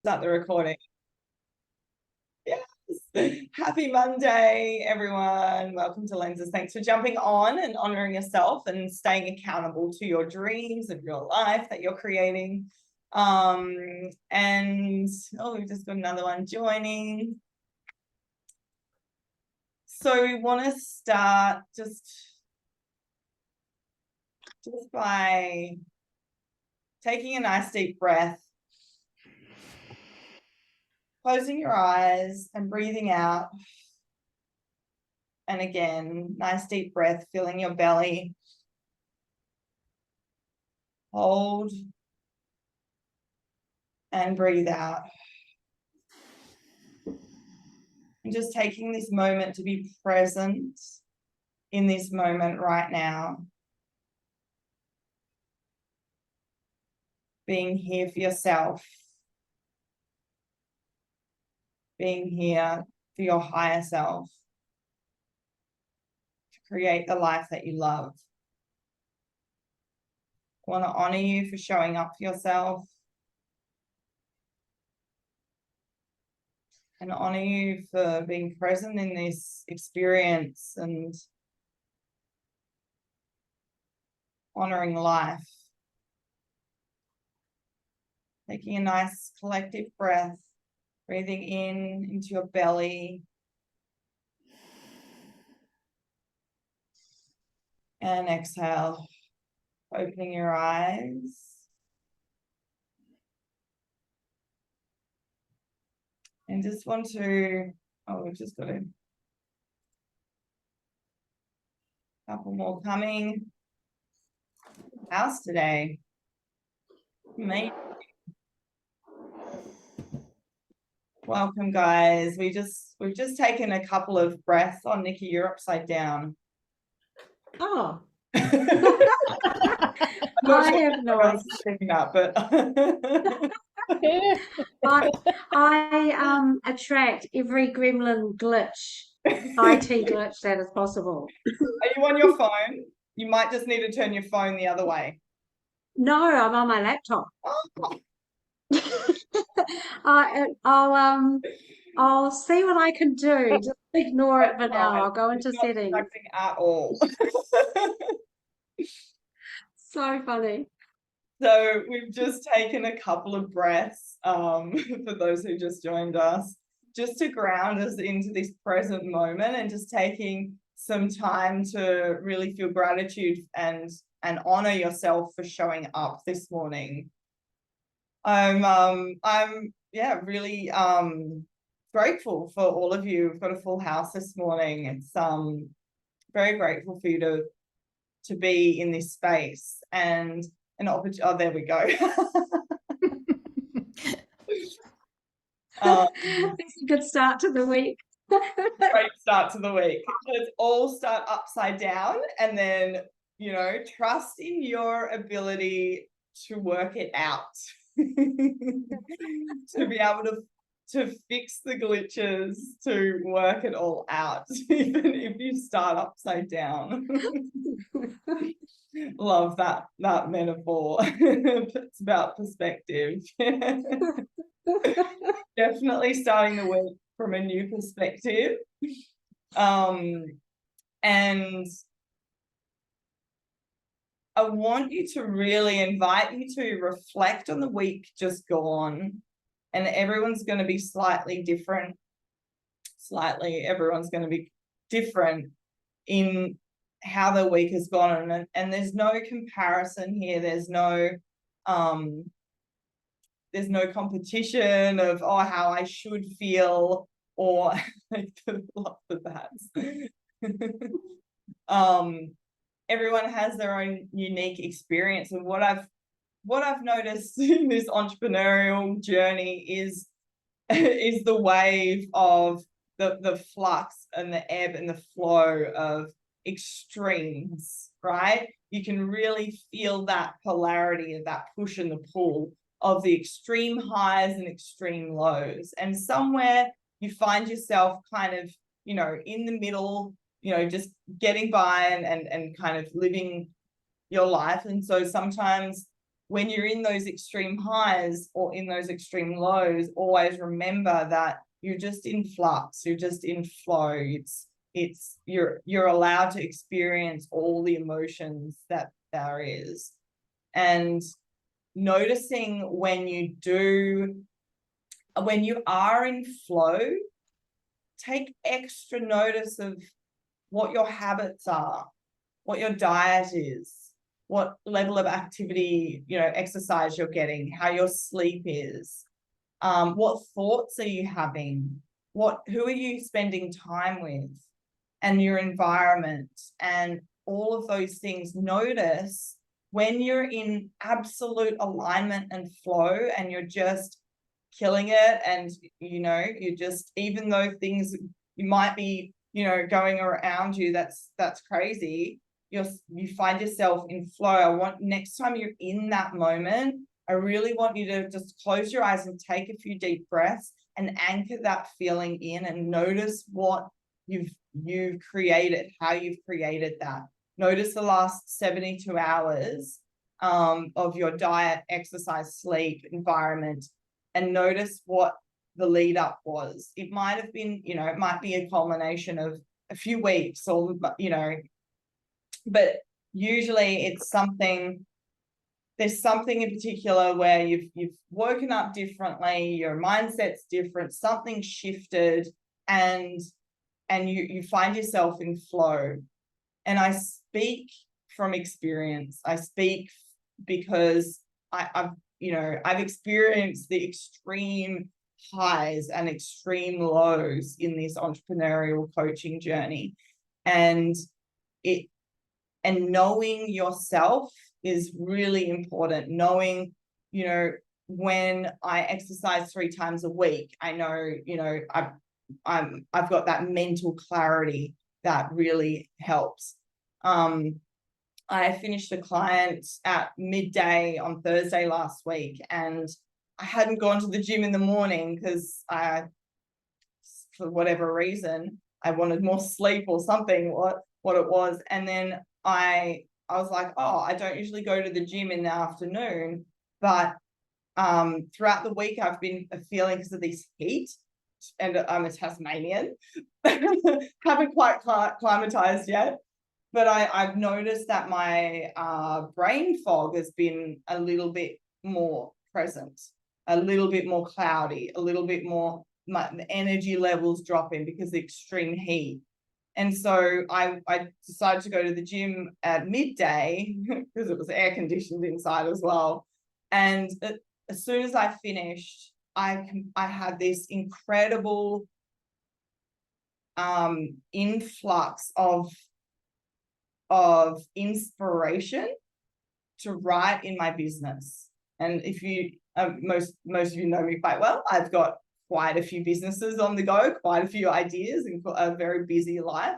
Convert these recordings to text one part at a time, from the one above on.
Start the recording. Yes. Happy Monday, everyone. Welcome to Lenses. Thanks for jumping on and honoring yourself and staying accountable to your dreams of your life that you're creating. We've just got another one joining. So we want to start just by taking a nice deep breath, closing your eyes and breathing out. And again, nice deep breath, filling your belly. Hold and breathe out. And just taking this moment to be present in this moment right now. Being here for yourself. Being here for your higher self. To create the life that you love. I want to honor you for showing up for yourself. And honor you for being present in this experience and honoring life. Taking a nice collective breath, breathing in into your belly. And exhale, opening your eyes. And just want to, we've just got a couple more coming. House today. Mate. Welcome, guys. We've just taken a couple of breaths. Oh, Nikki, you're upside down. Oh. I have no idea. But I attract every gremlin glitch, IT glitch that is possible. Are you on your phone? You might just need to turn your phone the other way. No, I'm on my laptop. Oh. I'll see what I can do. Just ignore it for now. I'll go into settings. Nothing at all. So funny. So we've just taken a couple of breaths for those who just joined us, just to ground us into this present moment and just taking some time to really feel gratitude and honor yourself for showing up this morning. I'm really grateful for all of you. We've got a full house this morning. It's very grateful for you to be in this space and an opportunity. Oh, there we go. It's a good start to the week. Great start to the week. Let's all start upside down and then, trust in your ability to work it out. To be able to fix the glitches, to work it all out, even if you start upside down. Love that metaphor. It's about perspective. Definitely starting the week from a new perspective. And I want you to really invite you to reflect on the week just gone. And everyone's going to be slightly different. Everyone's going to be different in how the week has gone. And there's no comparison here. There's no competition of how I should feel or love the bats. Everyone has their own unique experience, and what I've noticed in this entrepreneurial journey is the wave of the flux and the ebb and the flow of extremes, right? You can really feel that polarity of that push and the pull of the extreme highs and extreme lows. And somewhere you find yourself kind of, in the middle, just getting by and kind of living your life. And so sometimes when you're in those extreme highs or in those extreme lows, always remember that you're just in flux, you're just in flow. You're allowed to experience all the emotions that there is. And noticing when you are in flow, take extra notice of what your habits are, what your diet is, what level of activity, exercise you're getting, how your sleep is, what thoughts are you having, who are you spending time with, and your environment, and all of those things. Notice when you're in absolute alignment and flow and you're just killing it, and you just, even though things you might be going around you, that's crazy, you find yourself in flow. I want, next time you're in that moment, I really want you to just close your eyes and take a few deep breaths and anchor that feeling in, and notice what you've created, how you've created that. Notice the last 72 hours of your diet, exercise, sleep, environment, and notice what the lead up was. It might have been, it might be a culmination of a few weeks, or, but usually it's something, there's something in particular where you've woken up differently, your mindset's different, something shifted, and you find yourself in flow. And I speak from experience. I speak because I've experienced the extreme highs and extreme lows in this entrepreneurial coaching journey. And knowing yourself is really important. Knowing, when I exercise 3 times a week, I know, I've got that mental clarity that really helps. I finished a client at midday on Thursday last week, and I hadn't gone to the gym in the morning because for whatever reason, I wanted more sleep or something, what it was. And then I was like, oh, I don't usually go to the gym in the afternoon, but throughout the week I've been feeling, because of this heat, and I'm a Tasmanian, haven't quite climatized yet, but I've noticed that my brain fog has been a little bit more present, a little bit more cloudy, a little bit more, my energy levels dropping because of the extreme heat. And so I decided to go to the gym at midday because it was air conditioned inside as well. And as soon as I finished, I had this incredible influx of inspiration to write in my business. And if you most of you know me quite well, I've got quite a few businesses on the go, quite a few ideas, and a very busy life.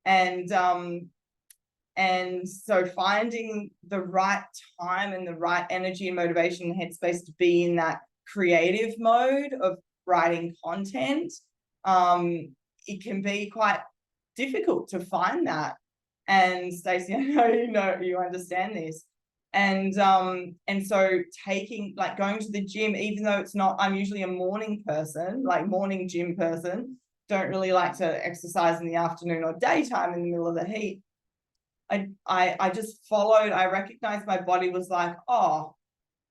And so finding the right time and the right energy and motivation and headspace to be in that creative mode of writing content, it can be quite difficult to find that. And Stacey, I know you understand this. And so going to the gym, even though it's not, I'm usually a morning person, like morning gym person, don't really like to exercise in the afternoon or daytime in the middle of the heat. I just followed. I recognized my body was like, oh,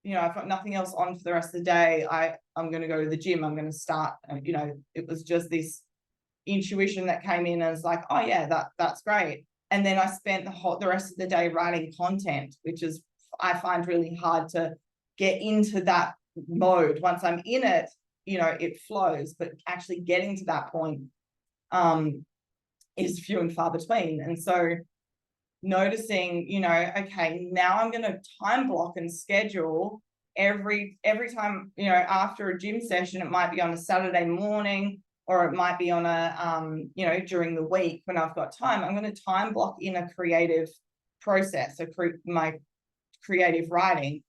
I've got nothing else on for the rest of the day. I'm going to go to the gym. I'm going to start, it was just this intuition that came in and was like, oh yeah, that's great. And then I spent the rest of the day writing content, which is, I find really hard to get into that mode. Once I'm in it, it flows, but actually getting to that point is few and far between. And so noticing, okay, now I'm going to time block and schedule every time, after a gym session. It might be on a Saturday morning, or it might be on a, during the week when I've got time. I'm going to time block in a creative process, my creative writing,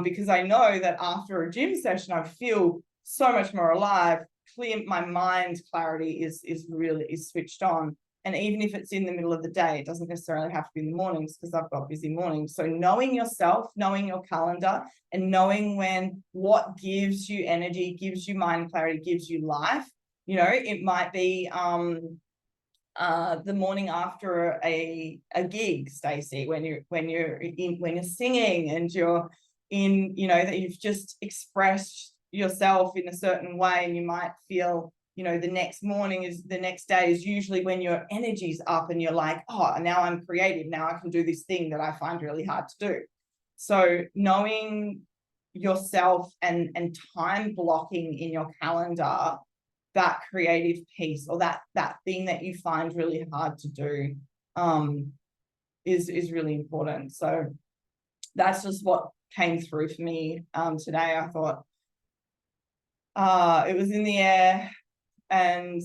because I know that after a gym session, I feel so much more alive, clear. My mind clarity is really switched on. And even if it's in the middle of the day, it doesn't necessarily have to be in the mornings, because I've got busy mornings. So knowing yourself, knowing your calendar, and knowing what gives you energy, gives you mind clarity, gives you life. You know, it might be the morning after a gig, Stacey, when you're singing and you're in, you know, that you've just expressed yourself in a certain way, and you might feel, you know, the next day is usually when your energy's up and you're like, oh, now I'm creative, now I can do this thing that I find really hard to do. So knowing yourself and time blocking in your calendar that creative piece, or that thing that you find really hard to do, is really important. So that's just what came through for me today. I thought it was in the air, and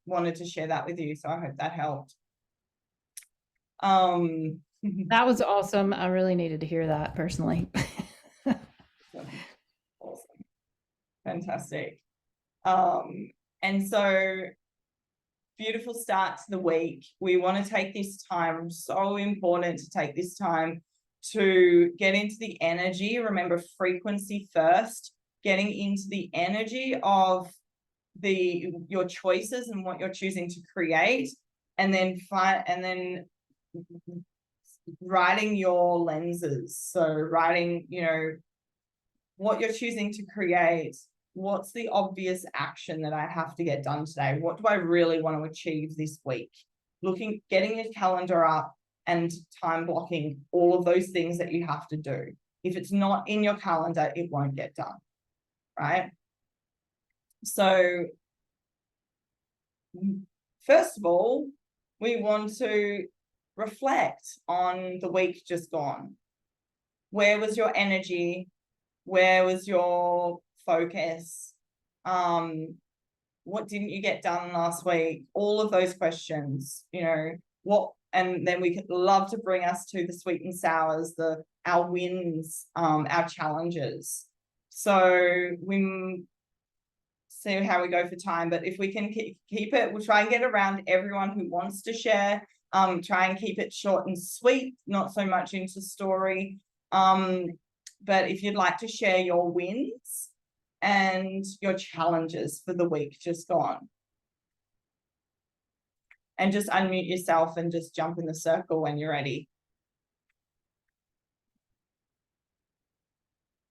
wanted to share that with you. So I hope that helped. That was awesome. I really needed to hear that personally. Awesome. Fantastic. And so beautiful start to the week. We want to take this time, so important to take this time to get into the energy. Remember, frequency first, getting into the energy of your choices and what you're choosing to create, and then writing your lenses. So writing, you know, what you're choosing to create. What's the obvious action that I have to get done today? What do I really want to achieve this week? Getting your calendar up and time blocking all of those things that you have to do. If it's not in your calendar, it won't get done, right? So first of all, we want to reflect on the week just gone. Where was your energy? Where was your focus? What didn't you get done last week? All of those questions, you know, and then we could love to bring us to the sweet and sours, our wins, our challenges. So we see how we go for time, but if we can keep it, we'll try and get around everyone who wants to share. Try and keep it short and sweet, not so much into story. But if you'd like to share your wins and your challenges for the week just gone, and just unmute yourself and just jump in the circle when you're ready.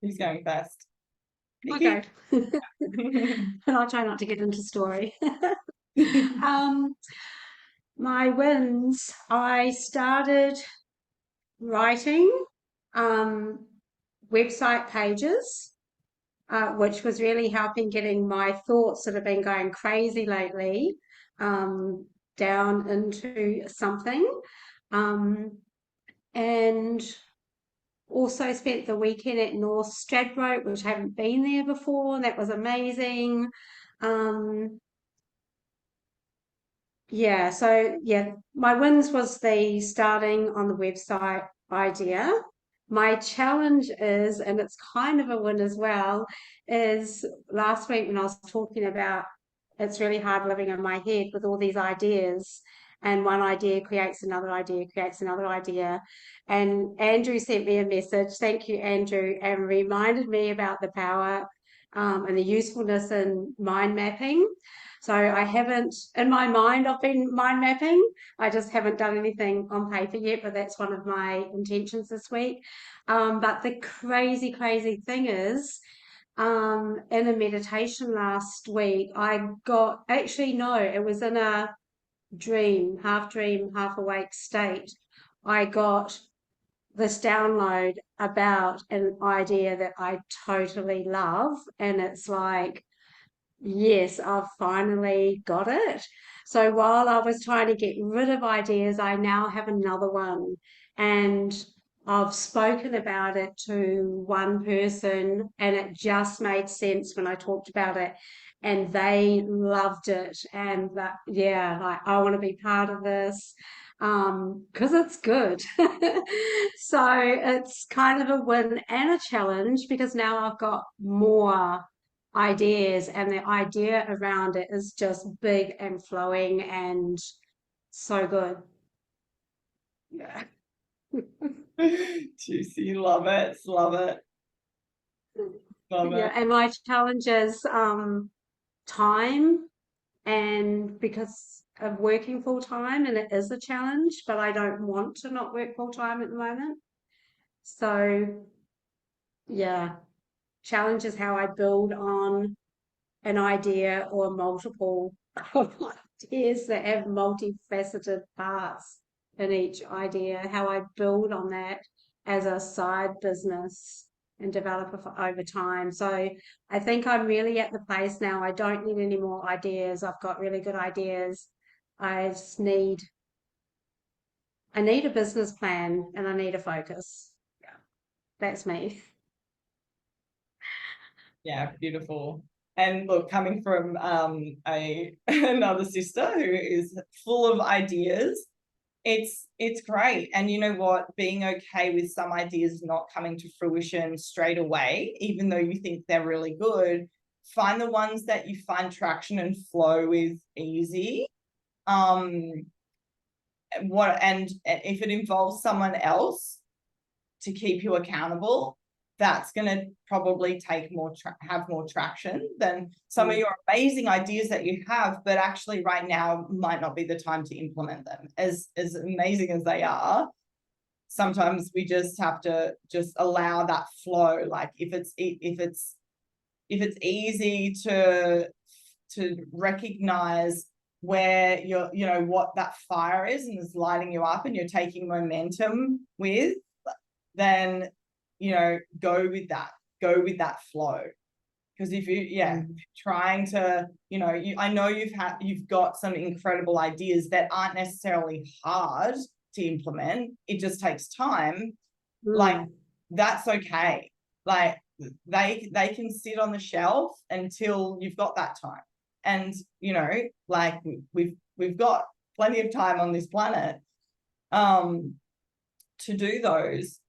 Who's going first? Okay. And I'll try not to get into story. My wins, I started writing website pages, which was really helping getting my thoughts that have been going crazy lately down into something. And also spent the weekend at North Stradbroke, which I haven't been there before, and that was amazing. My wins was the starting on the website idea. My challenge is, and it's kind of a win as well, is last week when I was talking about it's really hard living in my head with all these ideas, and one idea creates another idea, creates another idea. And Andrew sent me a message, thank you, Andrew, and reminded me about the power and the usefulness in mind mapping. So I haven't, in my mind, I've been mind mapping. I just haven't done anything on paper yet, but that's one of my intentions this week. But the crazy, crazy thing is, in a meditation last week, it was in a dream, half awake state. I got this download about an idea that I totally love, and it's like, yes, I've finally got it. So while I was trying to get rid of ideas, I now have another one. And I've spoken about it to one person, and it just made sense when I talked about it. And they loved it. And like, I want to be part of this because it's good. So it's kind of a win and a challenge because now I've got more ideas, and the idea around it is just big and flowing, and So good. Yeah. Juicy, love it, love it, love Yeah, it. and my challenge is time, and because of working full time, and it is a challenge, but I don't want to not work full time at the moment. So yeah, challenge is how I build on an idea or multiple ideas that have multifaceted parts in each idea, how I build on that as a side business and develop it for over time. So I think I'm really at the place now. I don't need any more ideas. I've got really good ideas. I just need a business plan, and I need a focus. Yeah, that's me. Yeah, beautiful. And look, coming from a another sister who is full of ideas, it's great. And you know what? Being okay with some ideas not coming to fruition straight away, even though you think they're really good, find the ones that you find traction and flow with easy. And if it involves someone else to keep you accountable, that's going to probably take have more traction than some of your amazing ideas that you have, but actually right now might not be the time to implement them. As amazing as they are, sometimes we just have to just allow that flow. Like if it's easy to recognize where you know what that fire is and is lighting you up and you're taking momentum with, then go with that flow. Because if you're trying to, I know you've got some incredible ideas that aren't necessarily hard to implement. It just takes time. Like that's okay. Like they can sit on the shelf until you've got that time. And like we've got plenty of time on this planet to do those.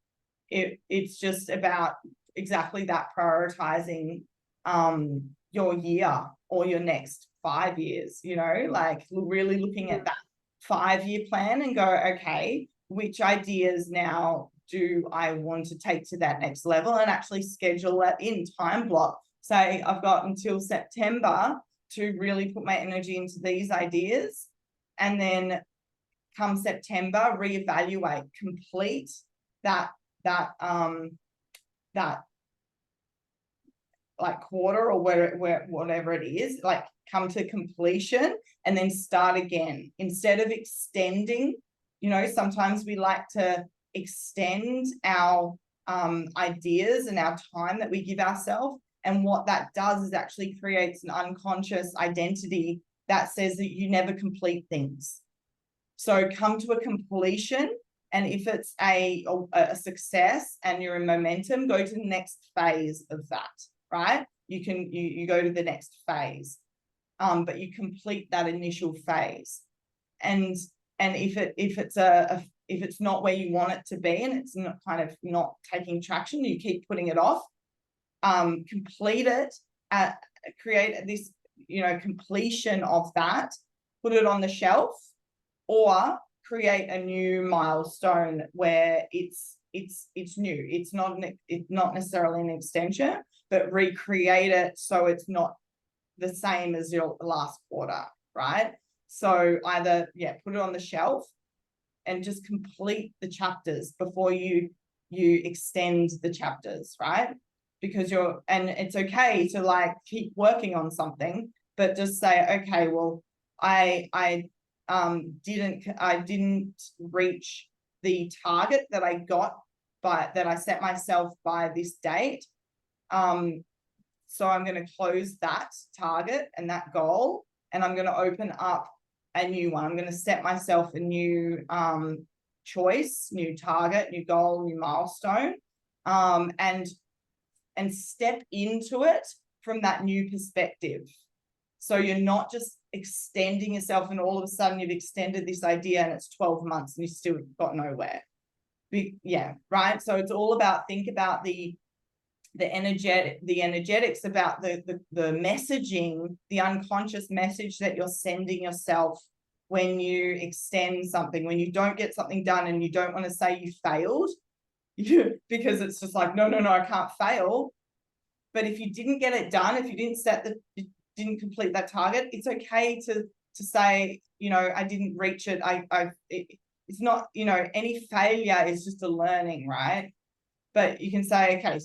It's just about exactly that, prioritizing your year or your next 5 years, like really looking at that 5-year plan and go, okay, which ideas now do I want to take to that next level, and actually schedule that in time block. Say I've got until September to really put my energy into these ideas, and then come September, reevaluate, complete that like quarter or whatever it is, like come to completion and then start again instead of extending. Sometimes we like to extend our ideas and our time that we give ourselves, and what that does is actually creates an unconscious identity that says that you never complete things. So come to a completion, and if it's a success and you're in momentum, go to the next phase of that, right? You go to the next phase, but you complete that initial phase. And if it's not where you want it to be, and it's not taking traction, you keep putting it off, complete it, create this, completion of that, put it on the shelf, or create a new milestone where it's new. It's not necessarily an extension, but recreate it so it's not the same as your last quarter, right? So either put it on the shelf and just complete the chapters before you extend the chapters, right? Because and it's okay to like keep working on something, but just say, okay, well, I didn't reach the target that I got that I set myself by this date. So I'm going to close that target and that goal, and I'm going to open up a new one. I'm going to set myself a new choice, new target, new goal, new milestone, and step into it from that new perspective. So you're not just extending yourself and all of a sudden you've extended this idea and it's 12 months and you still got nowhere. Right. So it's all about, think about the energetics, about the messaging, the unconscious message that you're sending yourself when you extend something, when you don't get something done and you don't want to say you failed, because it's just like, no, I can't fail. But if you didn't get it done, if you didn't complete that target, it's okay to say, you know, I didn't reach it. It's not, you know, any failure is just a learning, right? But you can say, okay,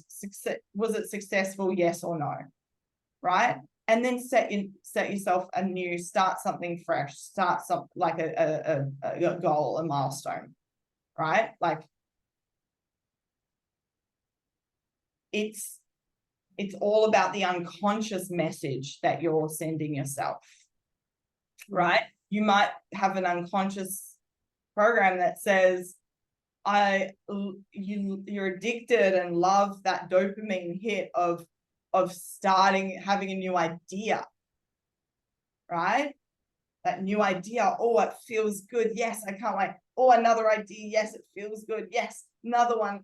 was it successful? Yes or no, right? And then set yourself a new, start something fresh, start some like a goal, a milestone, right? Like it's all about the unconscious message that you're sending yourself, right? You might have an unconscious program that says, you're addicted and love that dopamine hit of having a new idea, right? That new idea, oh, it feels good. Yes, I can't wait. Oh, another idea. Yes, it feels good. Yes, another one.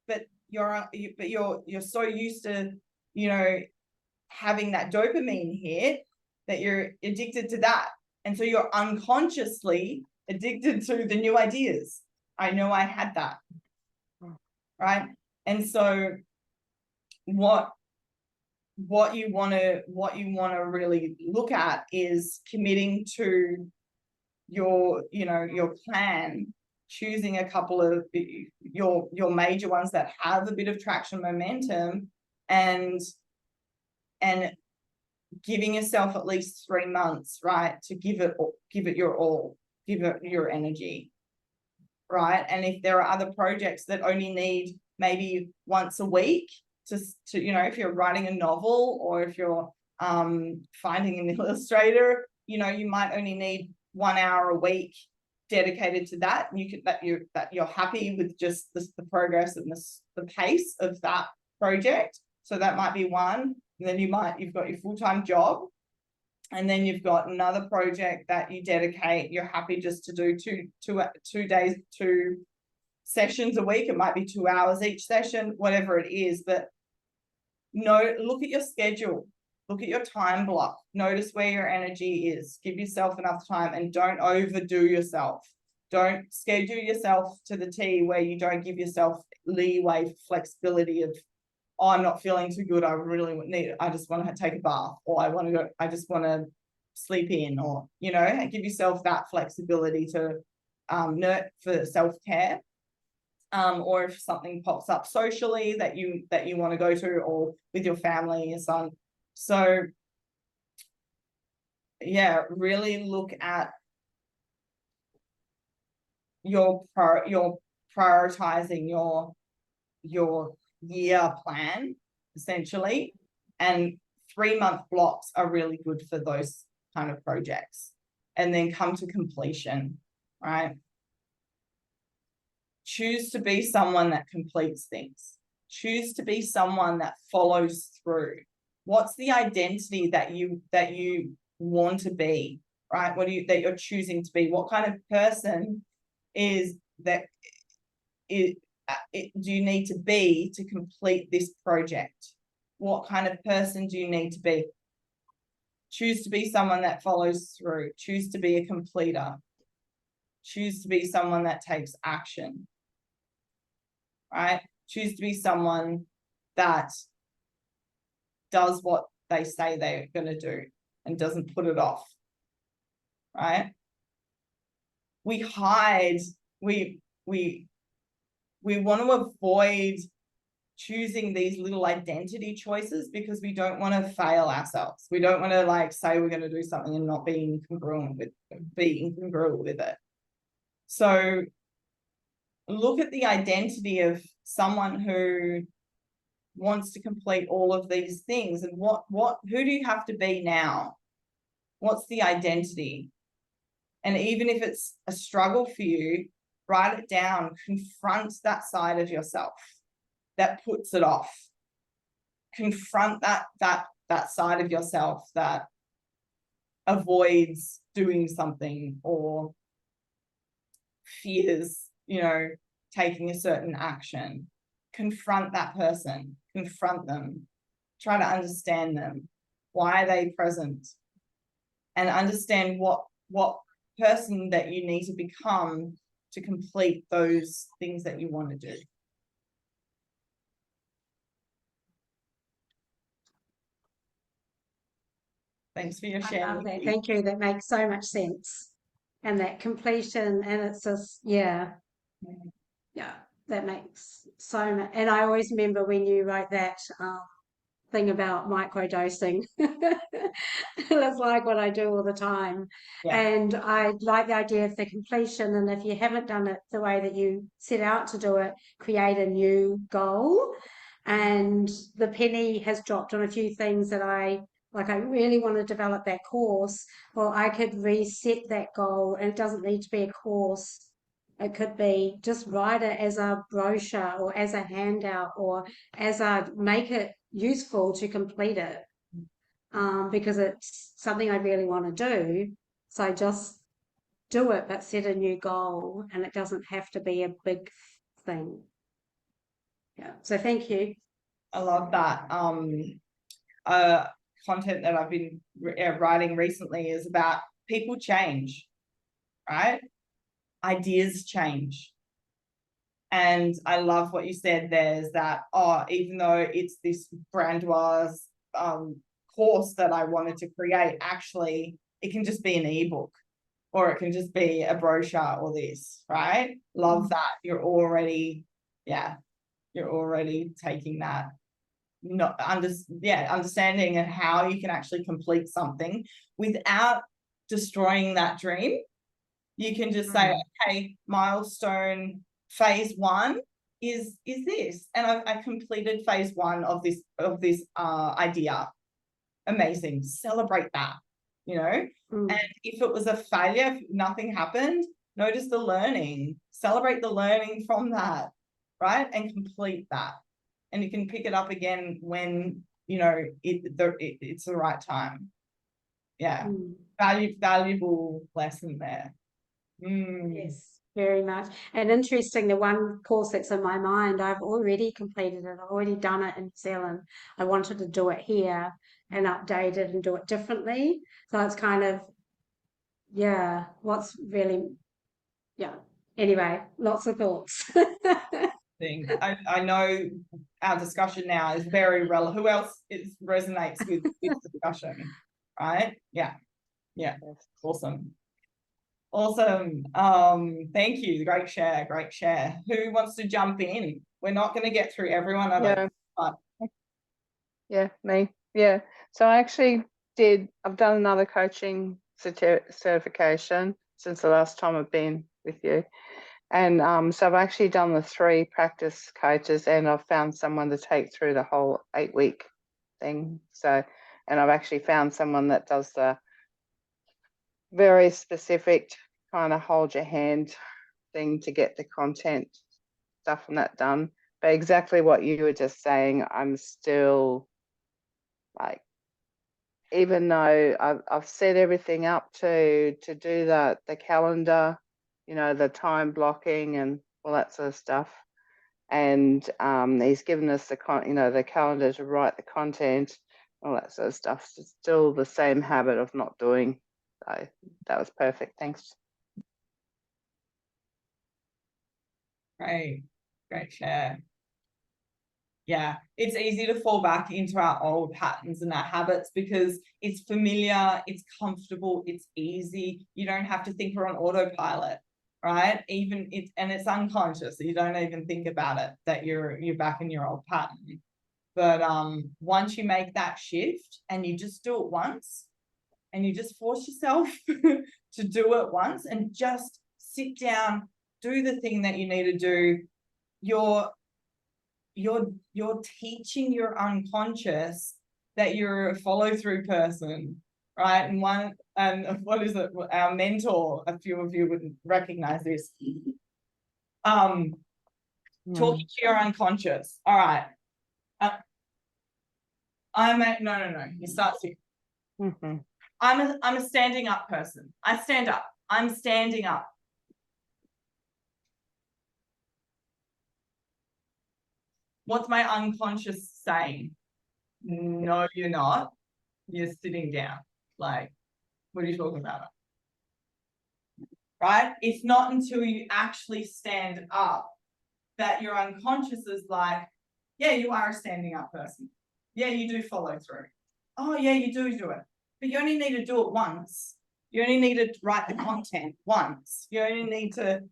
But you're so used to, you know, having that dopamine hit that you're addicted to that. And so you're unconsciously addicted to the new ideas. I know I had that, right? And so what you want to really look at is committing to your plan, choosing a couple of your major ones that have a bit of traction, momentum, and giving yourself at least 3 months, right, to give it your all, give it your energy, right? And if there are other projects that only need maybe once a week to you know, if you're writing a novel, or if you're finding an illustrator, you know, you might only need 1 hour a week dedicated to that, and that you're happy with just the progress and the pace of that project. So that might be one. And then you've got your full-time job, and then you've got another project that you dedicate. You're happy just to do two sessions a week. It might be 2 hours each session, whatever it is. But look at your schedule, look at your time block, notice where your energy is, give yourself enough time, and don't overdo yourself. Don't schedule yourself to the T where you don't give yourself leeway, flexibility of, oh, I'm not feeling too good, I just want to take a bath, or I just want to sleep in, or, you know, give yourself that flexibility to for self-care. Or if something pops up socially that you want to go to, or with your family, your son. So yeah, really look at your prioritizing your year plan, essentially, and 3-month blocks are really good for those kind of projects, and then come to completion, right? Choose to be someone that completes things. Choose to be someone that follows through. What's the identity that you want to be, right? That you're choosing to be? What kind of person do you need to be to complete this project? What kind of person do you need to be? Choose to be someone that follows through. Choose to be a completer. Choose to be someone that takes action, right? Choose to be someone that does what they say they're going to do and doesn't put it off, right? We hide, we want to avoid choosing these little identity choices because we don't want to fail ourselves. We don't want to like say we're going to do something and not be incongruent with it. So look at the identity of someone who wants to complete all of these things, and who do you have to be now? What's the identity? And even if it's a struggle for you, write it down, confront that side of yourself that puts it off. Confront that side of yourself that avoids doing something or fears, you know, taking a certain action. Confront that person, confront them, try to understand them. Why are they present? And understand what person that you need to become to complete those things that you want to do. Thanks for your I sharing. love that. Thank you. That makes so much sense. And that completion, and it's just, yeah, that makes so much. And I always remember when you wrote that thing about microdosing. That's like what I do all the time. Yeah. And I like the idea of the completion. And if you haven't done it the way that you set out to do it, create a new goal. And the penny has dropped on a few things that I really want to develop that course. Well, I could reset that goal, and it doesn't need to be a course. It could be just write it as a brochure or as a handout or as a make it useful to complete it, because it's something I really want to do. So just do it, but set a new goal, and it doesn't have to be a big thing. Yeah. So thank you. I love that. Content that I've been writing recently is about people change, right? Ideas change. And I love what you said there, is that, even though it's this grandiose course that I wanted to create, actually, it can just be an ebook, or it can just be a brochure or this, right? Love that. You're already taking that, understanding and how you can actually complete something without destroying that dream. You can just say, okay, milestone phase 1 is this, and I completed phase 1 of this idea. Amazing. Celebrate that, and if it was a failure, if nothing happened, notice the learning, celebrate the learning from that, right? And complete that, and you can pick it up again when it's the right time. Valuable lesson there. Yes, very much. And interesting, the one course that's in my mind, I've already completed it. I've already done it in New Zealand. I wanted to do it here and update it and do it differently. So it's kind of, what's really, anyway, lots of thoughts. I know our discussion now is very relevant. Who else resonates with this discussion, right? Yeah. Awesome. Thank you. Great share. Who wants to jump in? We're not going to get through everyone. Me. Yeah. So I actually I've done another coaching certification since the last time I've been with you. And so I've actually done the 3 practice coaches, and I've found someone to take through the whole 8-week thing. So, and I've actually found someone that does the very specific kind of hold your hand thing to get the content stuff and that done. But exactly what you were just saying, I'm still like, even though I've set everything up to do the calendar, the time blocking and all that sort of stuff, and he's given us the calendar to write the content, all that sort of stuff. It's still the same habit of not doing. So that was perfect. Thanks. Great share. Yeah, it's easy to fall back into our old patterns and our habits because it's familiar, it's comfortable, it's easy. You don't have to think we're on autopilot, right? And it's unconscious. So you don't even think about it, that you're back in your old pattern. But once you make that shift and you just do it once, and you just force yourself to do it once and just sit down, do the thing that you need to do, you're teaching your unconscious that you're a follow-through person, right? And what is it? Our mentor, a few of you would recognize this. Talking to your unconscious. All right. No. You start here. I'm a standing up person. I stand up. I'm standing up. What's my unconscious saying? No, you're not. You're sitting down. Like, what are you talking about? right? It's not until you actually stand up that your unconscious is like, yeah, you are a standing up person. Yeah, you do follow through. Oh, yeah, you do it. But you only need to do it once. You only need to write the content once. You only need to,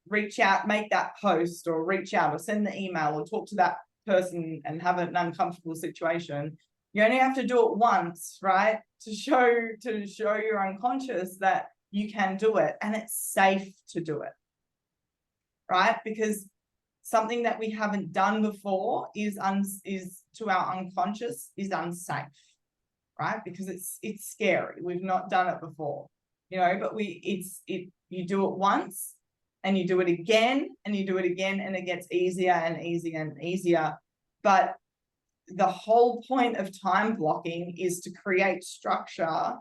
reach out, make that post, or reach out, or send the email, or talk to that person and have an uncomfortable situation. You only have to do it once, right? To show your unconscious that you can do it, and it's safe to do it, right? Because something that we haven't done before is to our unconscious is unsafe, right? Because it's scary. We've not done it before, but you do it once, and you do it again, and you do it again, and it gets easier and easier and easier. But the whole point of time blocking is to create structure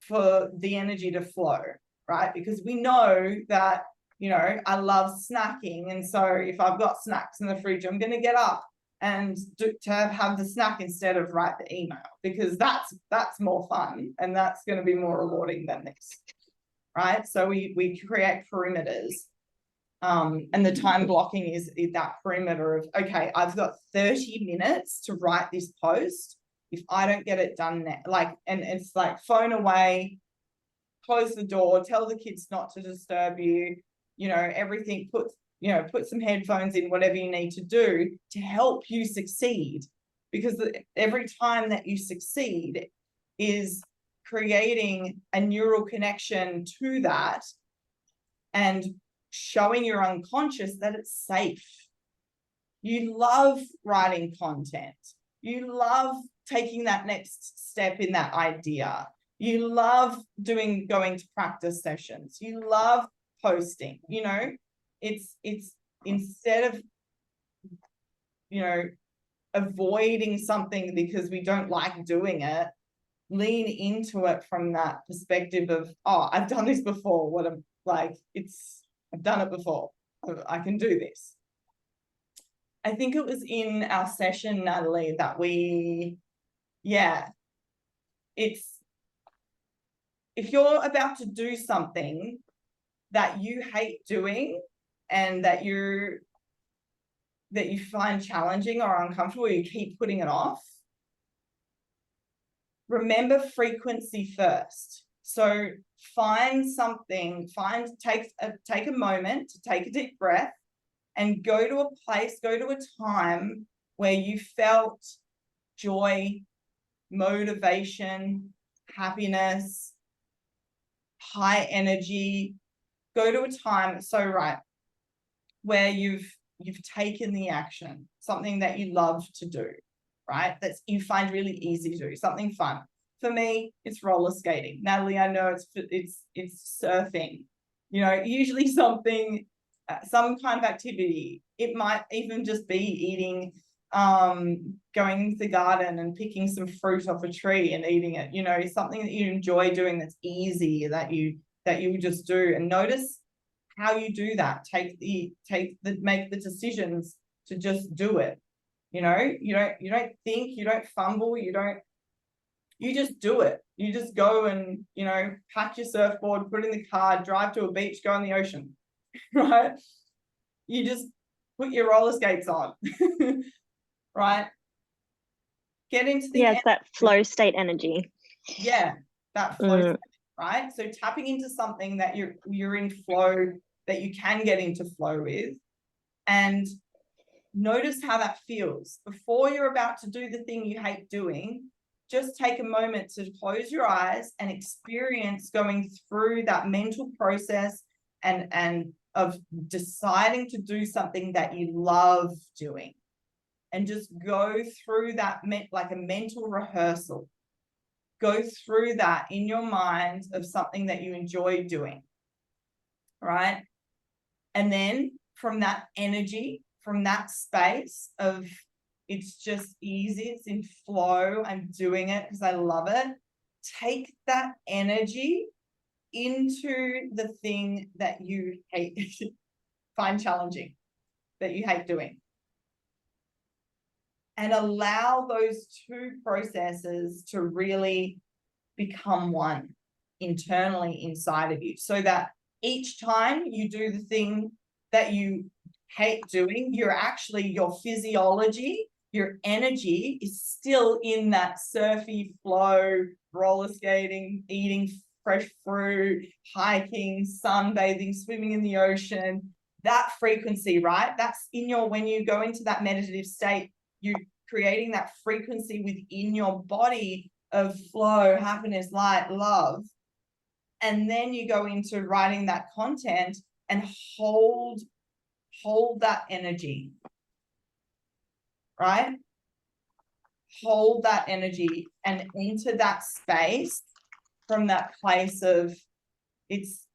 for the energy to flow, right? Because we know that, I love snacking. And so if I've got snacks in the fridge, I'm going to get up and have the snack instead of write the email, because that's more fun, and that's going to be more rewarding than this, right? So we create perimeters. And the time blocking is that perimeter of, okay, I've got 30 minutes to write this post. If I don't get it done now, and it's like phone away, close the door, tell the kids not to disturb you, everything, put some headphones in, whatever you need to do to help you succeed. Because every time that you succeed is creating a neural connection to that and showing your unconscious that it's safe. You love writing content. You love taking that next step in that idea. You love going to practice sessions. You love posting. It's instead of avoiding something because we don't like doing it, lean into it from that perspective of, oh, I've done this before. I've done it before. I can do this. I think it was in our session, Natalie, that if you're about to do something that you hate doing and that you find challenging or uncomfortable, or you keep putting it off, remember frequency first. So find something, take a moment to take a deep breath and go to a place, go to a time where you felt joy, motivation, happiness, high energy. Go to a time, where you've taken the action, something that you love to do, right? That you find really easy to do, something fun. For me, it's roller skating. Natalie, I know it's surfing. Usually some kind of activity. It might even just be eating, going into the garden and picking some fruit off a tree and eating it. Something that you enjoy doing that's easy, that you would just do. And notice how you do that. Make the decisions to just do it. You don't think, you don't fumble, you just do it. You just go and, pack your surfboard, put it in the car, drive to a beach, go in the ocean, right? You just put your roller skates on, right? Get into the it's that flow state energy. Yeah, that flow state, right? So tapping into something that you're in flow, that you can get into flow with, and notice how that feels. Before you're about to do the thing you hate doing, just take a moment to close your eyes and experience going through that mental process and of deciding to do something that you love doing. And just go through that like a mental rehearsal. Go through that in your mind of something that you enjoy doing, right? And then from that energy, from that space of it's just easy, it's in flow, I'm doing it because I love it, take that energy into the thing that you hate, find challenging, that you hate doing. And allow those two processes to really become one. internally inside of you, so that each time you do the thing that you hate doing, you're actually, your physiology, your energy is still in that surfy flow, roller skating, eating fresh fruit, hiking, sunbathing, swimming in the ocean, that frequency, right? That's in your, when you go into that meditative state, you're creating that frequency within your body of flow, happiness, light, love. And then you go into writing that content and hold that energy, right? Hold that energy and enter that space from that place of it's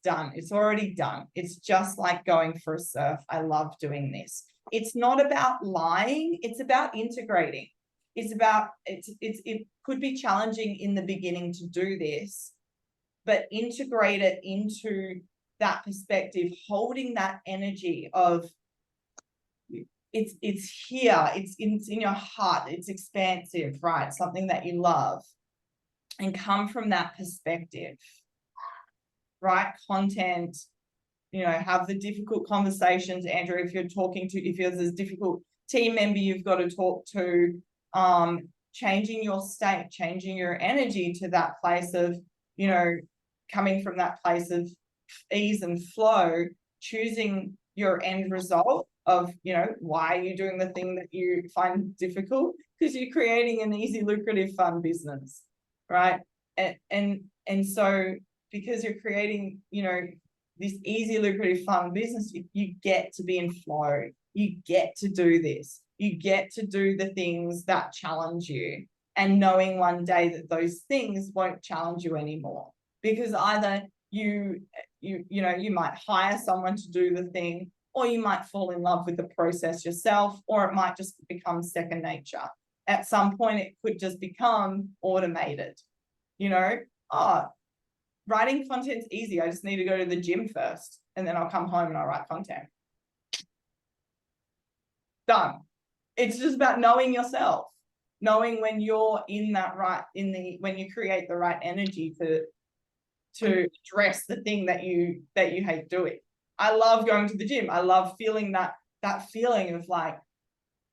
done. It's already done. It's just like going for a surf. I love doing this. It's not about lying. It's about integrating. It's about, it could be challenging in the beginning to do this, but integrate it into that perspective, holding that energy of it's here, it's in your heart, it's expansive, right? Something that you love, and come from that perspective, right? Content, you know, have the difficult conversations, Andrew, if you're talking to, if there's a difficult team member you've got to talk to, changing your state, changing your energy to that place of, you know, coming from that place of ease and flow, choosing your end result of, you know, why are you doing the thing that you find difficult? Because you're creating an easy, lucrative, fun business, right? And so because you're creating, you know, this easy, lucrative, fun business, you get to be in flow. You get to do this. You get to do the things that challenge you, and knowing one day that those things won't challenge you anymore, because either you know, you might hire someone to do the thing, or you might fall in love with the process yourself, or it might just become second nature. At some point, it could just become automated. You know, writing content's easy. I just need to go to the gym first, and then I'll come home and I'll write content. Done. It's just about knowing yourself, knowing when you're in that right, when you create the right energy to address the thing that you hate doing. I love going to the gym. I love feeling that feeling of like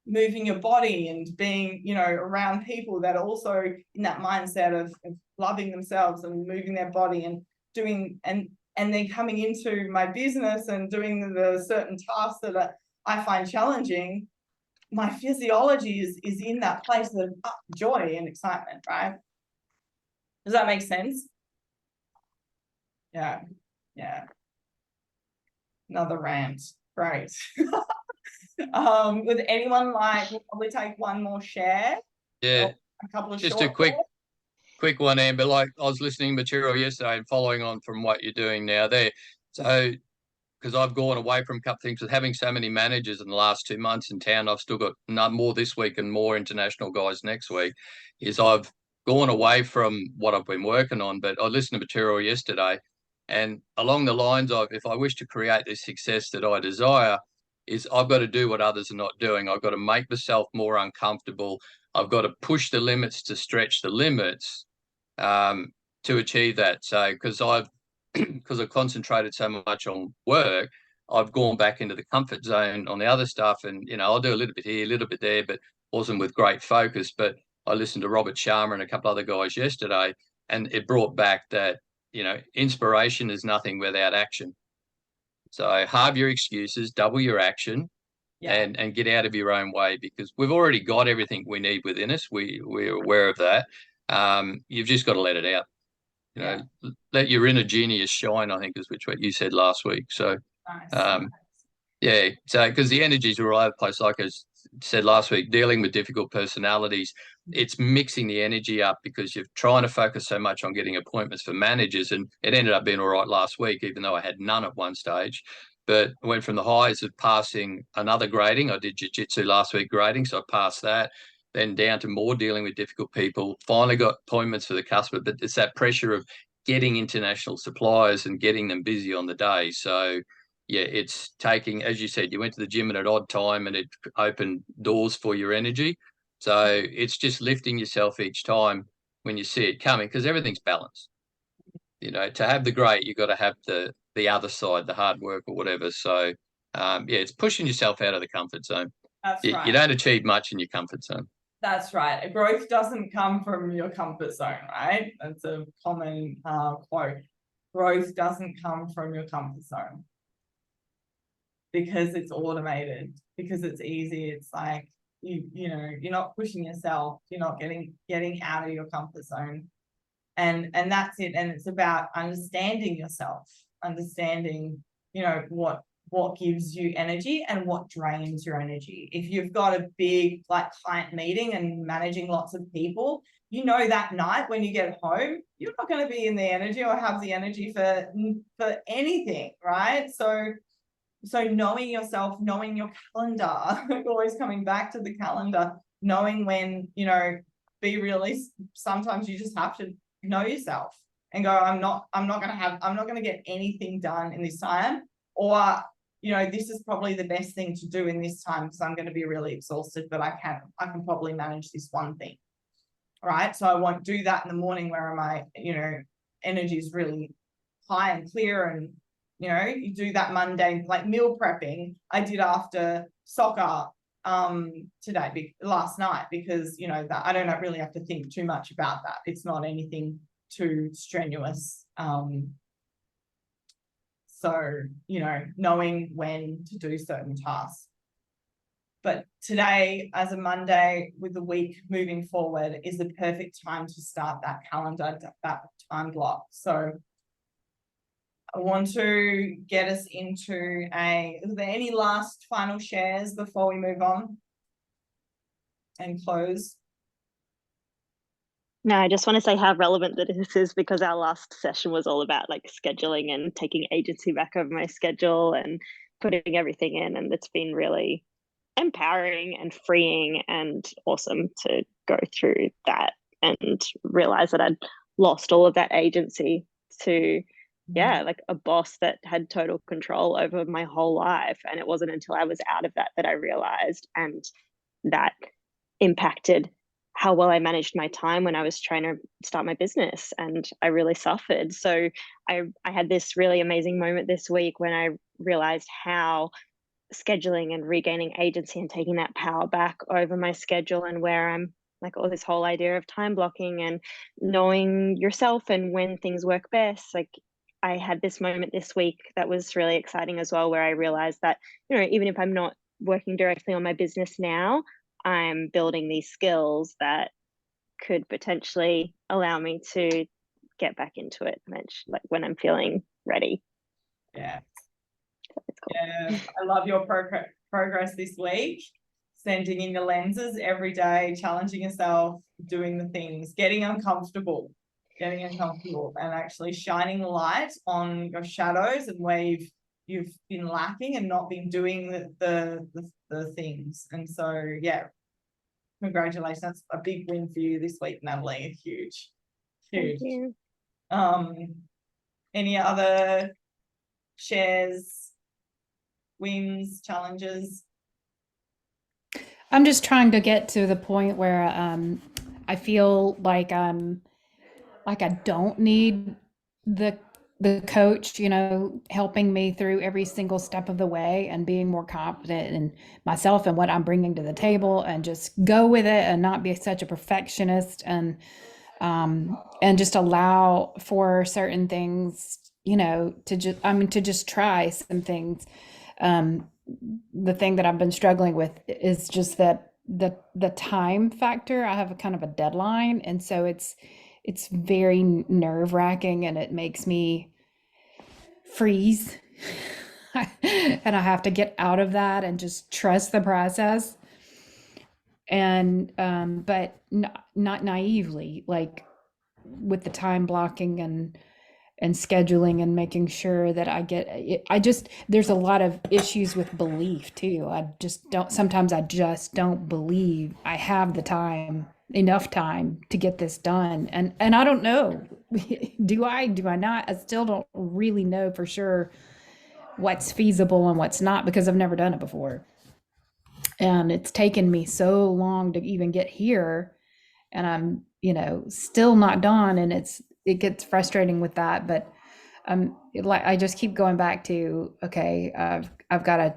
moving your body and being, you know, around people that are also in that mindset of loving themselves and moving their body and doing, and then coming into my business and doing the certain tasks that I find challenging. My physiology is in that place of joy and excitement, right? Does that make sense? Yeah. Another rant. Great. Would anyone like, we'll probably take one more share? Yeah. A couple of Just short a quick one, Amber. Like, I was listening to material yesterday and following on from what you're doing now there. So, because I've gone away from a couple of things with having so many managers in the last 2 months in town, I've still got more this week and more international guys next week, is I've gone away from what I've been working on. But I listened to material yesterday, and along the lines of, if I wish to create the success that I desire, is I've got to do what others are not doing. I've got to make myself more uncomfortable. I've got to push the limits to stretch the limits to achieve that. So because I've concentrated so much on work, I've gone back into the comfort zone on the other stuff. And, you know, I'll do a little bit here, a little bit there, but wasn't with great focus. But I listened to Robert Sharma and a couple other guys yesterday, and it brought back that, you know, inspiration is nothing without action. So halve your excuses, double your action, and get out of your own way, because we've already got everything we need within us. We're aware of that. You've just got to let it out. You know, let your inner genius shine, I think is what you said last week. So, nice. yeah. So, because the energies are all over the place, like I said last week, dealing with difficult personalities, it's mixing the energy up, because you're trying to focus so much on getting appointments for managers. And it ended up being all right last week, even though I had none at one stage. But I went from the highs of passing another grading. I did jiu-jitsu last week grading, so I passed that. Then down to more dealing with difficult people. Finally got appointments for the customer, but it's that pressure of getting international suppliers and getting them busy on the day. So, yeah, it's taking, as you said, you went to the gym at an odd time and it opened doors for your energy. So it's just lifting yourself each time when you see it coming, because everything's balanced. to have the great, you've got to have the other side, the hard work or whatever. So it's pushing yourself out of the comfort zone. That's You right. don't achieve much in your comfort zone. That's right. Growth doesn't come from your comfort zone, right? That's a common quote. Growth doesn't come from your comfort zone because it's automated, because it's easy. It's like you're not pushing yourself. You're not getting out of your comfort zone, and that's it. And it's about understanding yourself, understanding what gives you energy and what drains your energy. If you've got a big client meeting and managing lots of people, that night when you get home, you're not going to be in the energy or have the energy for anything, right? So knowing yourself, knowing your calendar, always coming back to the calendar, knowing when, be realistic. Sometimes you just have to know yourself and go, I'm not going to get anything done in this time, or this is probably the best thing to do in this time because I'm going to be really exhausted, but I can probably manage this one thing, right? So I won't do that in the morning where my, energy is really high and clear, and, you do that mundane, like meal prepping. I did after soccer last night because, that I don't really have to think too much about that. It's not anything too strenuous. So, knowing when to do certain tasks. But today, as a Monday with the week moving forward, is the perfect time to start that calendar, that time block. So I want to get us into is there any last final shares before we move on and close? No, I just want to say how relevant that this is, because our last session was all about scheduling and taking agency back over my schedule and putting everything in. And it's been really empowering and freeing and awesome to go through that and realize that I'd lost all of that agency to, a boss that had total control over my whole life. And it wasn't until I was out of that I realized, and that impacted how well I managed my time when I was trying to start my business, and I really suffered. So I had this really amazing moment this week when I realized how scheduling and regaining agency and taking that power back over my schedule, and where I'm this whole idea of time blocking and knowing yourself and when things work best. I had this moment this week that was really exciting as well, where I realized that, even if I'm not working directly on my business now, I'm building these skills that could potentially allow me to get back into it when I'm feeling ready. Yeah. So it's cool. Yeah, I love your progress this week. Sending in your lenses every day, challenging yourself, doing the things, getting uncomfortable, and actually shining light on your shadows and where you've been lacking and not been doing the things. And so, congratulations. That's a big win for you this week, Natalie. Huge. Thank you. Any other shares, wins, challenges? I'm just trying to get to the point where I feel like I don't need the coach, helping me through every single step of the way and being more confident in myself and what I'm bringing to the table, and just go with it and not be such a perfectionist, and just allow for certain things, to just try some things. The thing that I've been struggling with is just that the time factor. I have a kind of a deadline, and so it's very nerve-wracking, and it makes me freeze. And I have to get out of that and just trust the process. And but not naively, with the time blocking and scheduling and making sure that I get it. There's a lot of issues with belief too. Sometimes I just don't believe I have enough time to get this done. And I don't know, do I not? I still don't really know for sure what's feasible and what's not, because I've never done it before. And it's taken me so long to even get here, and I'm, still not done. And it gets frustrating with that, but like I just keep going back to, okay, I've got to,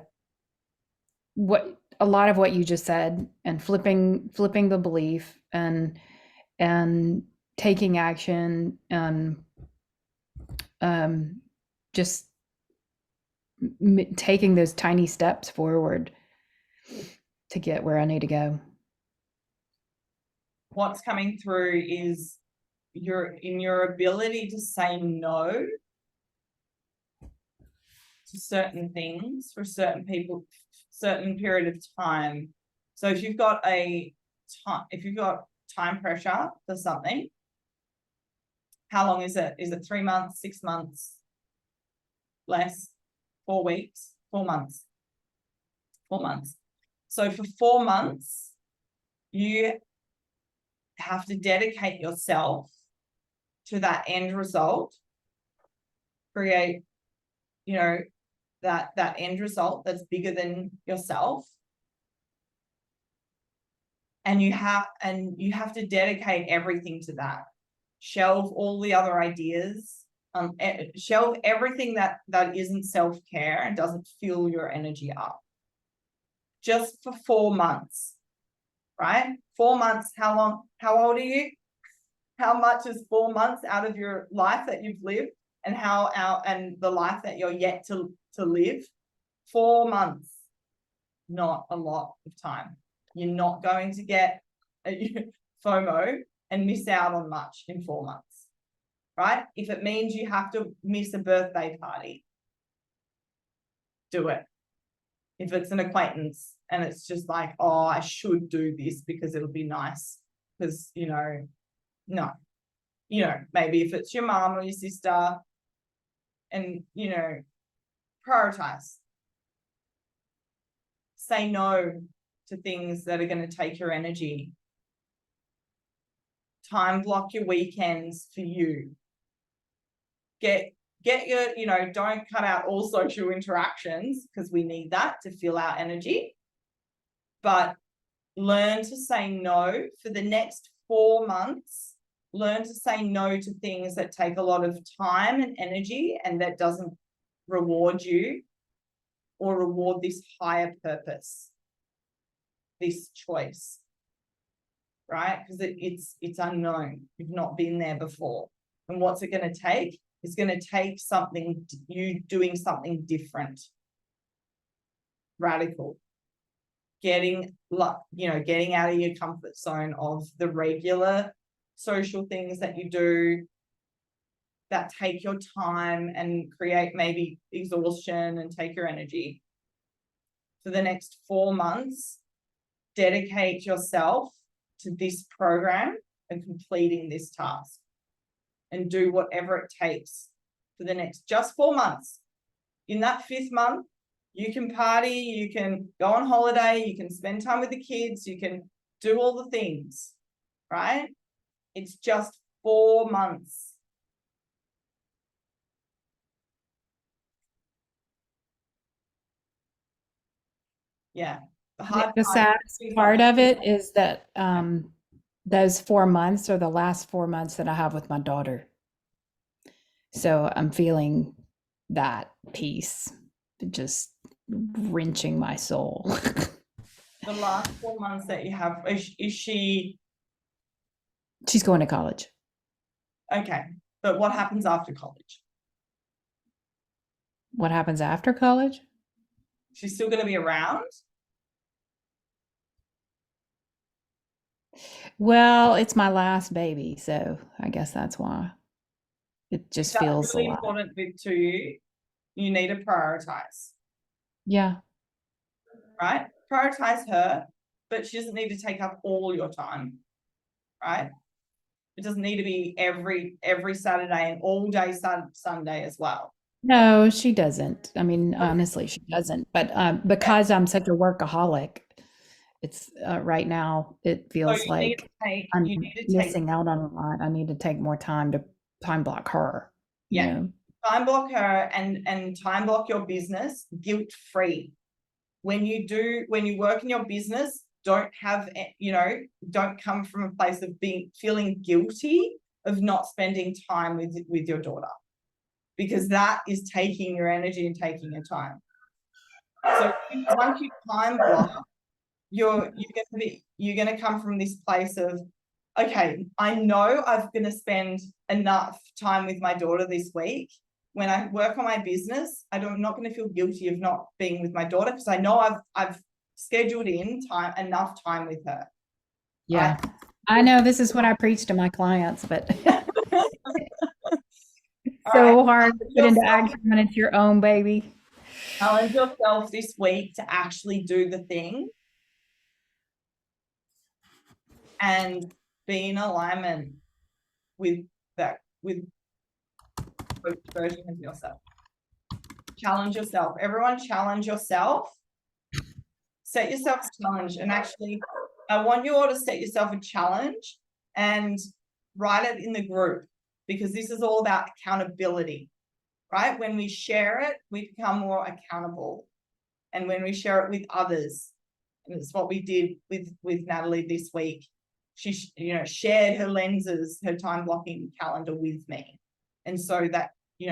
what a lot of what you just said, and flipping the belief, and taking action, and just taking those tiny steps forward to get where I need to go. What's coming through is your ability to say no to certain things for certain people, certain period of time. So if you've got time pressure for something, how long is it? Is it 3 months, 6 months, less, 4 weeks, 4 months? 4 months. So for 4 months, you have to dedicate yourself to that end result, create, that end result that's bigger than yourself. And you have to dedicate everything to that. Shelve all the other ideas, shelve everything that isn't self-care and doesn't fuel your energy up. Just for 4 months, right? 4 months, how long? How old are you? How much is 4 months out of your life that you've lived, and the life that you're yet to live? 4 months, not a lot of time. You're not going to get FOMO and miss out on much in 4 months, right? If it means you have to miss a birthday party, do it. If it's an acquaintance and it's just like, oh, I should do this because it'll be nice, because, no. Maybe if it's your mom or your sister, and, prioritize. Say no to things that are going to take your energy. Time block your weekends for you. Get your, don't cut out all social interactions, because we need that to fill our energy. But learn to say no for the next 4 months. Learn to say no to things that take a lot of time and energy and that doesn't reward you or reward this higher purpose, this choice, right? Because it's unknown. You've not been there before. And what's it going to take? It's going to take you doing something different, radical, getting out of your comfort zone of the regular social things that you do that take your time and create maybe exhaustion and take your energy. For the next 4 months, dedicate yourself to this program and completing this task, and do whatever it takes for the next just 4 months. In that 5th month, you can party, you can go on holiday, you can spend time with the kids, you can do all the things, right? It's just 4 months. Yeah. The saddest part of it is that those 4 months are the last 4 months that I have with my daughter. So I'm feeling that piece just wrenching my soul. The last 4 months that you have, is she? She's going to college. Okay. But what happens after college? What happens after college? She's still going to be around? Well, it's my last baby, so I guess that's why. It just feels really a lot. important bit to you. You need to prioritize. Yeah. Right? Prioritize her, but she doesn't need to take up all your time. Right? It doesn't need to be every Saturday and all day Sunday as well. No, she doesn't. I mean, honestly, she doesn't. But because I'm such a workaholic, it's right now it feels like I'm missing out on a lot. I need to take more time to time block her. Yeah. Time block her and time block your business guilt-free. When you work in your business, don't come from a place of feeling guilty of not spending time with your daughter, because that is taking your energy and taking your time. So once you time block, you're gonna come from this place of, okay, I know I'm gonna spend enough time with my daughter this week. When I work on my business, I'm not going to feel guilty of not being with my daughter, because I know I've scheduled in enough time with her. Yeah. Right? I know this is what I preach to my clients, but All so right. hard to put into action when it's your own baby. Challenge yourself this week to actually do the thing and be in alignment with with which version of yourself. Challenge yourself. Everyone challenge yourself. Set yourself a challenge. And actually, I want you all to set yourself a challenge and write it in the group, because this is all about accountability, right? When we share it, we become more accountable. And when we share it with others, and it's what we did with Natalie this week. She, shared her lenses, her time blocking calendar with me. And so that, she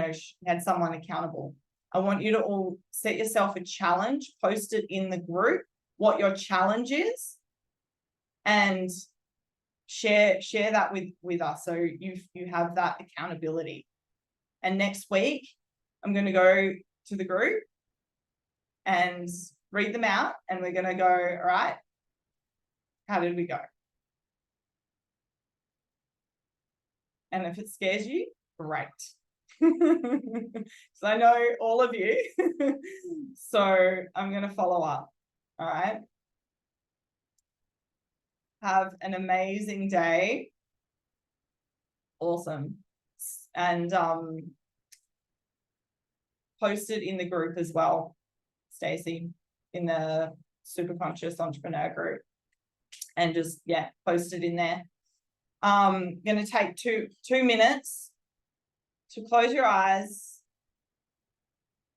had someone accountable. I want you to all set yourself a challenge, post it in the group, what your challenge is, and share that with us. So you have that accountability. And next week, I'm going to go to the group and read them out, and we're going to go, all right, how did we go? And if it scares you, great. So I know all of you. So I'm going to follow up. All right. Have an amazing day. Awesome. And post it in the group as well, Stacey, in the Superconscious Entrepreneur group. And just, post it in there. Going to take two minutes to close your eyes,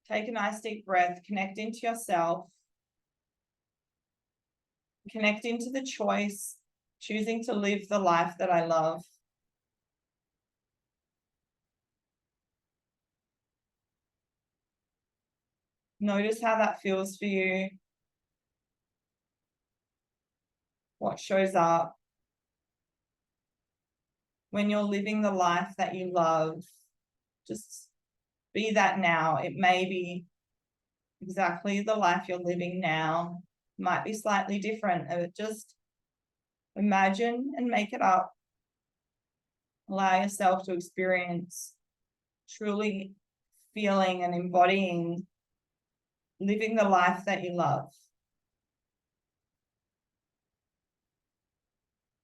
take a nice deep breath, connect into yourself, connect into the choice, choosing to live the life that I love. Notice how that feels for you, what shows up. When you're living the life that you love, just be that now. It may be exactly the life you're living now, might be slightly different. Just imagine and make it up. Allow yourself to experience truly feeling and embodying living the life that you love.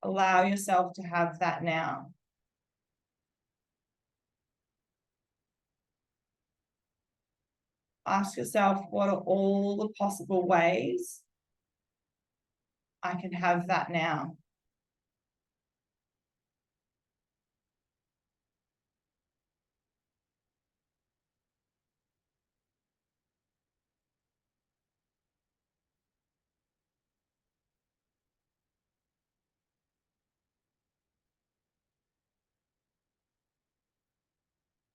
Allow yourself to have that now. Ask yourself, what are all the possible ways I can have that now?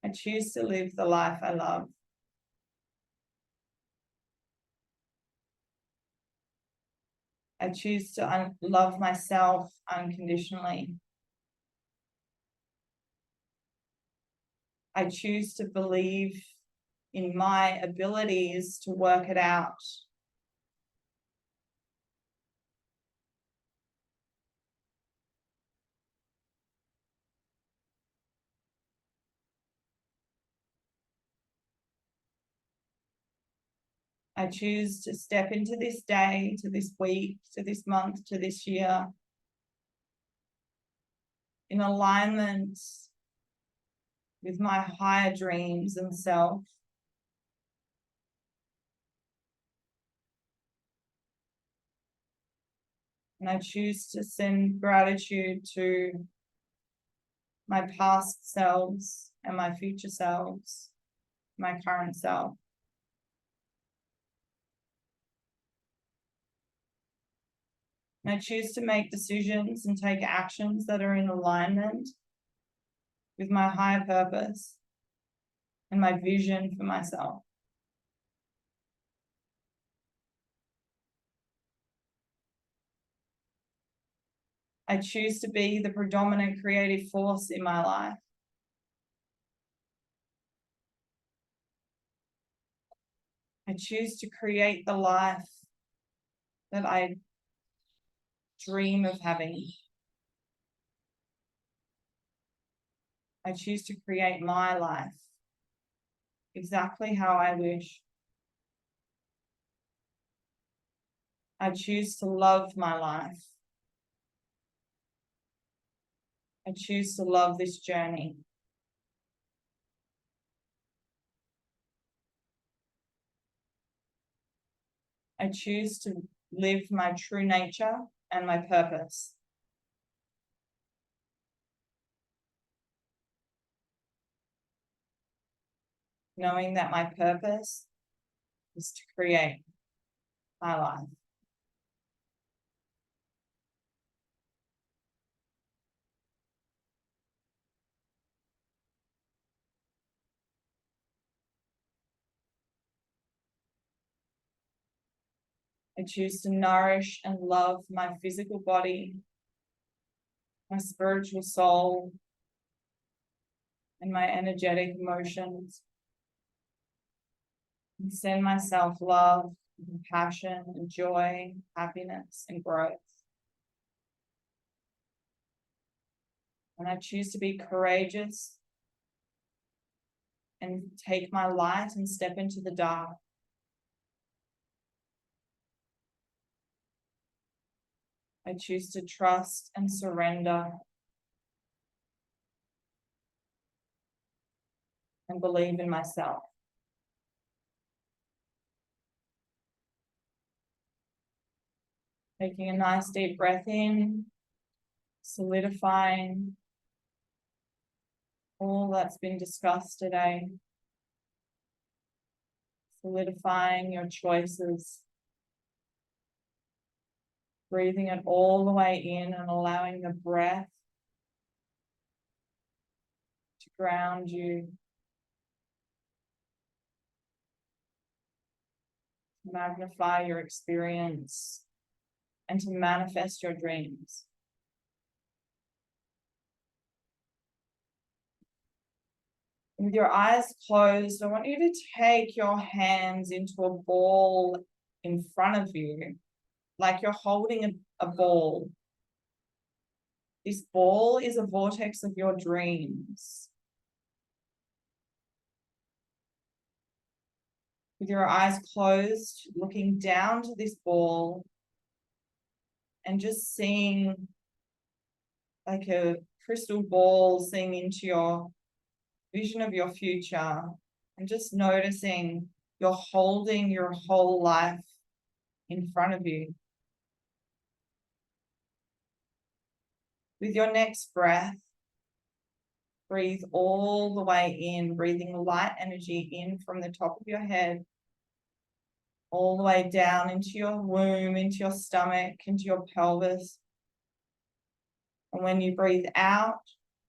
I choose to live the life I love. I choose to love myself unconditionally. I choose to believe in my abilities to work it out. I choose to step into this day, to this week, to this month, to this year, in alignment with my higher dreams and self. And I choose to send gratitude to my past selves and my future selves, my current self. And I choose to make decisions and take actions that are in alignment with my higher purpose and my vision for myself. I choose to be the predominant creative force in my life. I choose to create the life that I dream of having. I choose to create my life exactly how I wish. I choose to love my life. I choose to love this journey. I choose to live my true nature and my purpose. Knowing that my purpose is to create my life. I choose to nourish and love my physical body, my spiritual soul, and my energetic emotions. And send myself love, compassion, and joy, happiness, and growth. And I choose to be courageous and take my light and step into the dark. I choose to trust and surrender and believe in myself. Taking a nice deep breath in, solidifying all that's been discussed today. Solidifying your choices. Breathing it all the way in and allowing the breath to ground you. To magnify your experience and to manifest your dreams. With your eyes closed, I want you to take your hands into a ball in front of you, like you're holding a ball. This ball is a vortex of your dreams. With your eyes closed, looking down to this ball and just seeing like a crystal ball, seeing into your vision of your future and just noticing you're holding your whole life in front of you. With your next breath, breathe all the way in, breathing light energy in from the top of your head, all the way down into your womb, into your stomach, into your pelvis. And when you breathe out,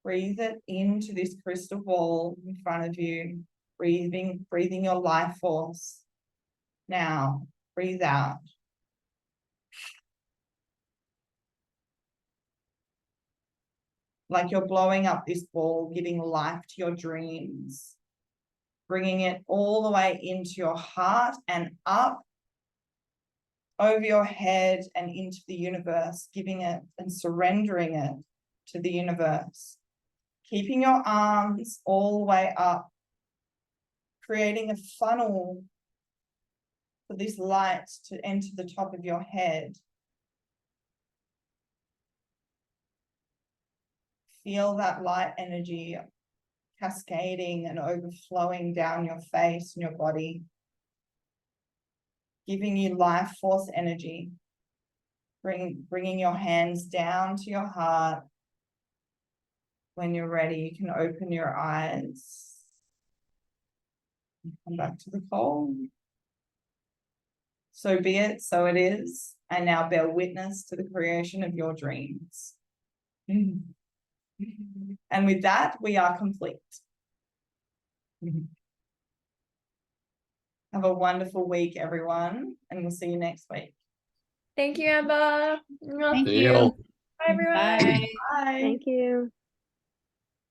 breathe it into this crystal ball in front of you, breathing your life force. Now, breathe out. Like you're blowing up this ball, giving life to your dreams, bringing it all the way into your heart and up over your head and into the universe, giving it and surrendering it to the universe. Keeping your arms all the way up, creating a funnel for this light to enter the top of your head. Feel that light energy cascading and overflowing down your face and your body, giving you life force energy, bringing your hands down to your heart. When you're ready, you can open your eyes and come back to the cold. So be it, so it is. I now bear witness to the creation of your dreams. And with that, we are complete. Have a wonderful week, everyone, and we'll see you next week. Thank you, Amber. Thank See you. y'all. Bye, everyone. Bye. Bye. Thank you.